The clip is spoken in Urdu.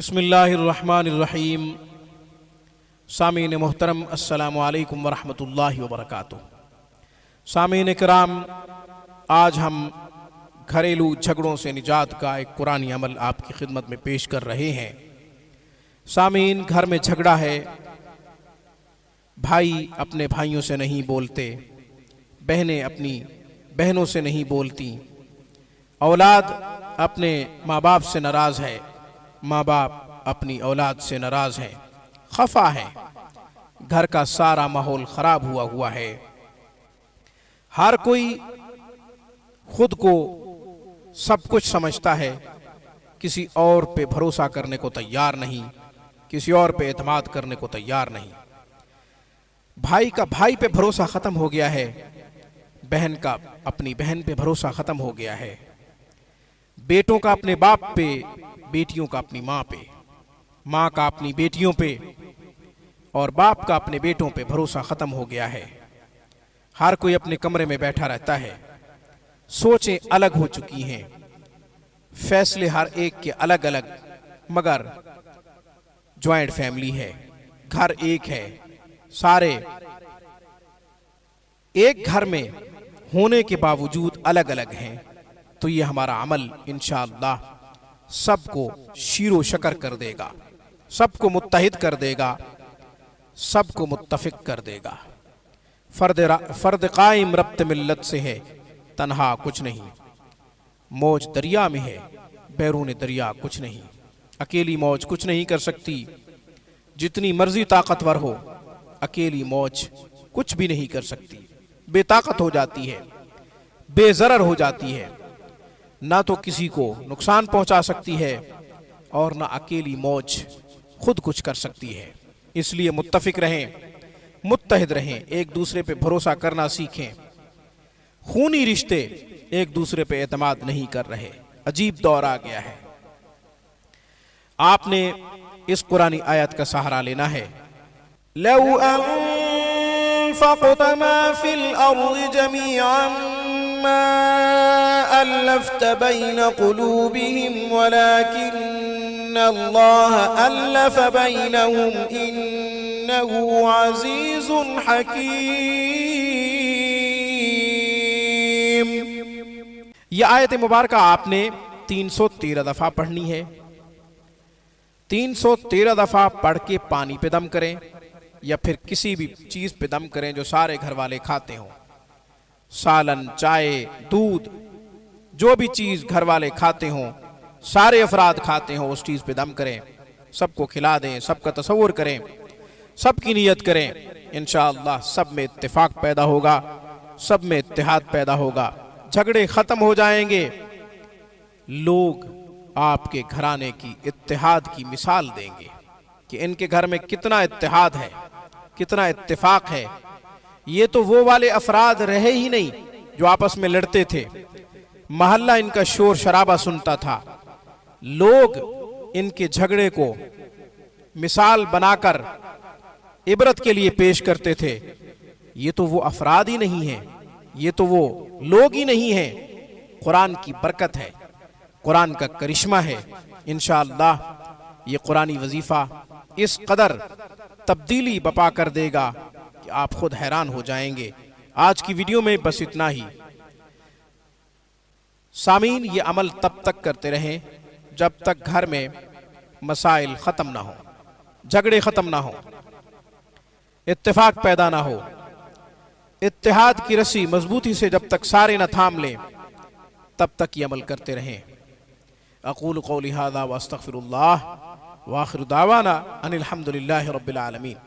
بسمillāhi r-Rahmāni r-Rahīm۔ سامعین محترم، السلام علیکم ورحمۃ اللہ وبرکاتہ۔ سامعین کرام، آج ہم گھریلو جھگڑوں سے نجات کا ایک قرآنی عمل آپ کی خدمت میں پیش کر رہے ہیں۔ سامعین، گھر میں جھگڑا ہے، بھائی اپنے بھائیوں سے نہیں بولتے، بہنیں اپنی بہنوں سے نہیں بولتی، اولاد اپنے ماں باپ سے ناراض ہے، ماں باپ اپنی اولاد سے ناراض ہیں، خفا ہیں، گھر کا سارا ماحول خراب ہوا ہے، ہر کوئی خود کو سب کچھ سمجھتا ہے، کسی اور پہ بھروسہ کرنے کو تیار نہیں، کسی اور پہ اعتماد کرنے کو تیار نہیں، بھائی کا بھائی پہ بھروسہ ختم ہو گیا ہے، بہن کا اپنی بہن پہ بھروسہ ختم ہو گیا ہے، بیٹوں کا اپنے باپ پہ، بیٹیوں کا اپنی ماں پہ، ماں کا اپنی بیٹیوں پہ اور باپ کا اپنے بیٹوں پہ بھروسہ ختم ہو گیا ہے۔ ہر کوئی اپنے کمرے میں بیٹھا رہتا ہے، سوچیں الگ ہو چکی ہیں، فیصلے ہر ایک کے الگ الگ، مگر جوائنٹ فیملی ہے، گھر ایک ہے، سارے ایک گھر میں ہونے کے باوجود الگ الگ ہیں۔ تو یہ ہمارا عمل انشاءاللہ سب کو شیر و شکر کر دے گا، سب کو متحد کر دے گا، سب کو متفق کر دے گا۔ فرد قائم ربط ملت سے ہے، تنہا کچھ نہیں، موج دریا میں ہے، بیرون دریا کچھ نہیں، اکیلی موج کچھ نہیں کر سکتی، جتنی مرضی طاقتور ہو، اکیلی موج کچھ بھی نہیں کر سکتی، بے طاقت ہو جاتی ہے، بے ضرر ہو جاتی ہے، نہ تو کسی کو نقصان پہنچا سکتی ہے اور نہ اکیلی موج خود کچھ کر سکتی ہے۔ اس لیے متفق رہیں، متحد رہیں، ایک دوسرے پہ بھروسہ کرنا سیکھیں۔ خونی رشتے ایک دوسرے پہ اعتماد نہیں کر رہے، عجیب دور آ گیا ہے۔ آپ نے اس قرآنی آیت کا سہارا لینا ہے۔ لو انفقت ما في الارض جميعا ما الفت بين قلوبهم ولكن الله الف بينهم انه عزيز حكيم۔ یہ آیت مبارکہ آپ نے 313 دفعہ پڑھنی ہے۔ 313 دفعہ پڑھ کے پانی پہ دم کریں یا پھر کسی بھی چیز پہ دم کریں جو سارے گھر والے کھاتے ہوں، سالن، چائے، دودھ، جو بھی چیز گھر والے کھاتے ہوں، سارے افراد کھاتے ہوں، اس چیز پہ دم کریں، سب کو کھلا دیں، سب کا تصور کریں، سب کی نیت کریں، انشاءاللہ سب میں اتفاق پیدا ہوگا، سب میں اتحاد پیدا ہوگا، جھگڑے ختم ہو جائیں گے، لوگ آپ کے گھرانے کی اتحاد کی مثال دیں گے کہ ان کے گھر میں کتنا اتحاد ہے، کتنا اتفاق ہے۔ یہ تو وہ والے افراد رہے ہی نہیں جو آپس میں لڑتے تھے، محلہ ان کا شور شرابہ سنتا تھا، لوگ ان کے جھگڑے کو مثال بنا کر عبرت کے لیے پیش کرتے تھے۔ یہ تو وہ افراد ہی نہیں ہیں، یہ تو وہ لوگ ہی نہیں ہیں۔ قرآن کی برکت ہے، قرآن کا کرشمہ ہے۔ انشاءاللہ یہ قرآنی وظیفہ اس قدر تبدیلی بپا کر دے گا کہ آپ خود حیران ہو جائیں گے۔ آج کی ویڈیو میں بس اتنا ہی۔ سامعین، یہ عمل تب تک کرتے رہیں جب تک گھر میں مسائل ختم نہ ہو، جھگڑے ختم نہ ہو، اتفاق پیدا نہ ہو، اتحاد کی رسی مضبوطی سے جب تک سارے نہ تھام لیں، تب تک یہ عمل کرتے رہیں۔ اقول قولی ھذا واستغفر اللہ وآخر دعوانا ان الحمد للہ رب العالمین۔